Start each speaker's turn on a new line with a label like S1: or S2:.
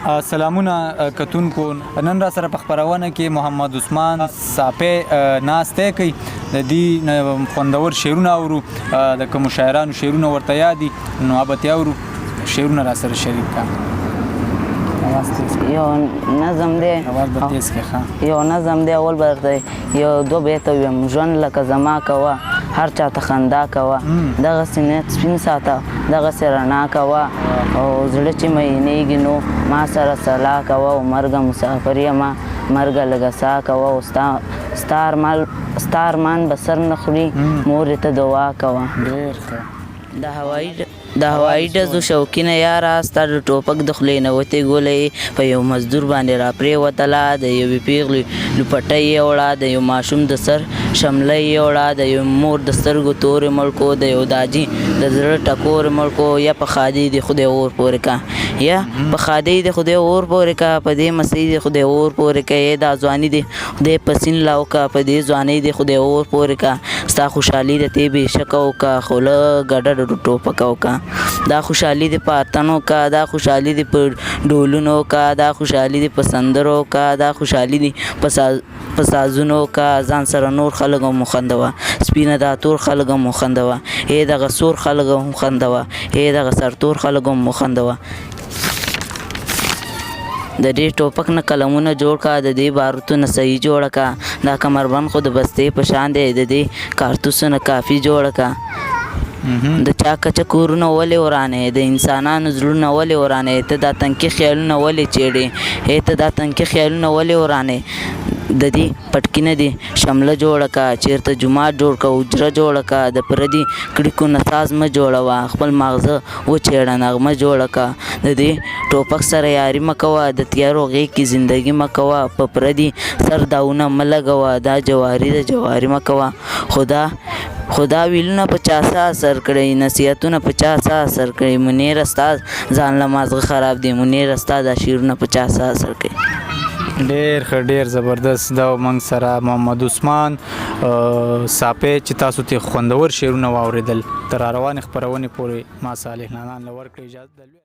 S1: سلامونه کتونکو، نن را سره په خپرونه کې محمد عثمان ساپی ناستی کوي. د دې خوندور شعرونه اورو، د کومو شاعرانو شعرونه ورته یادي، نو ابتې اورو شعرونه را سره شریک کا.
S2: یو نظم دی، یو نظم دی، اول به درته یو دوه بیته ویم. ژوند لکه زما کوه، هر چا ته خندا کوه، دغسې نیت سپین ساته، دغسې رڼا کوه، او زړه چې مینېږي نو ما سره سلا کوه، او مرګه مسافر یمه مرګه لږه ساه کوه، او ستا ارمان به سر نه خوري مورې ته دعا کوه. د هوایي ډزو شوقینه یاره، ستا د ټوپک د خولې نه وتې ګولۍ په یو مزدور باندې را پرېوتله، د یوې پیغلې لوپټۍ یې وړه، د یو ماشوم د سر شمله یې وړه، د یو مور د سترګو تورې مړکو، د یو داجي د زړه ټکورې مړکو. یا په خادۍ دې خدای اور پورې کا، یا په خادۍ دې خدای اور پورې کا، په دې مسۍ دې خدای اور پورې کا، یا دا ځواني دې خدای په سین لاو کا، په دې ځوانۍ دې خدای اور پورې کا. ستا خوشحالي د تې بې شکه وکړه، خو له ګډه ټوپکه وکړه. دا خوشحالي دې په اتڼو کا، دا خوشحالي دې په ډولونو کا، دا خوشحالي دې په سندرو کا، دا خوشحالي دې په سازونو کا. ځان سره نور خلک هم وخندوه، سپینه دا تور خلک هم وخندوه، ای دغه سور خلک هم وخندوه، ای دغه سرتور خلک هم وخندوه. د دې ټوپک نه قلمونه جوړ کا، د دې باروتونه صحیح جوړه کا، دا کمربند خو د بستې په شان دی، د دې کارتوسو نه کافي جوړه کا. د چا کچه کورونه ولې ورانې، د انسانانو زړونه ولې ورانې، ته دا تنکي خیالونه ولې چیړې، ته دا تنکي خیالونه ولې ورانې. د دې پټکینه دې شمله جوړه کا، چیرته جومات جوړ کا، حجره جوړه کا، د پردي کړکو نه ساز مه جوړوه، خپل ماغزه وچیړه نغمه جوړه کا. د دې ټوپک سره یاري مه کوه، د تیارو غېږ کې زندګي مه کوه، په پردي سر داونه مه لګوه، دا جواري د جواري مه کوه. خدا ویلونه په چا څه اثر کړی، نصیحتونه په چا څه اثر کړی، منیره ستا ځان له مازغه خراب دی، منیره ستا دا شعرونه په چا څه اثر کوي.
S1: ډېر ښه، ډېر زبردست. دا موږ سره محمد عثمان ساپی چې تاسو ته خوندور شعرونه واورېدل. تر روانې خپرونې پورې ما صالح نانان له ورکړې اجازه.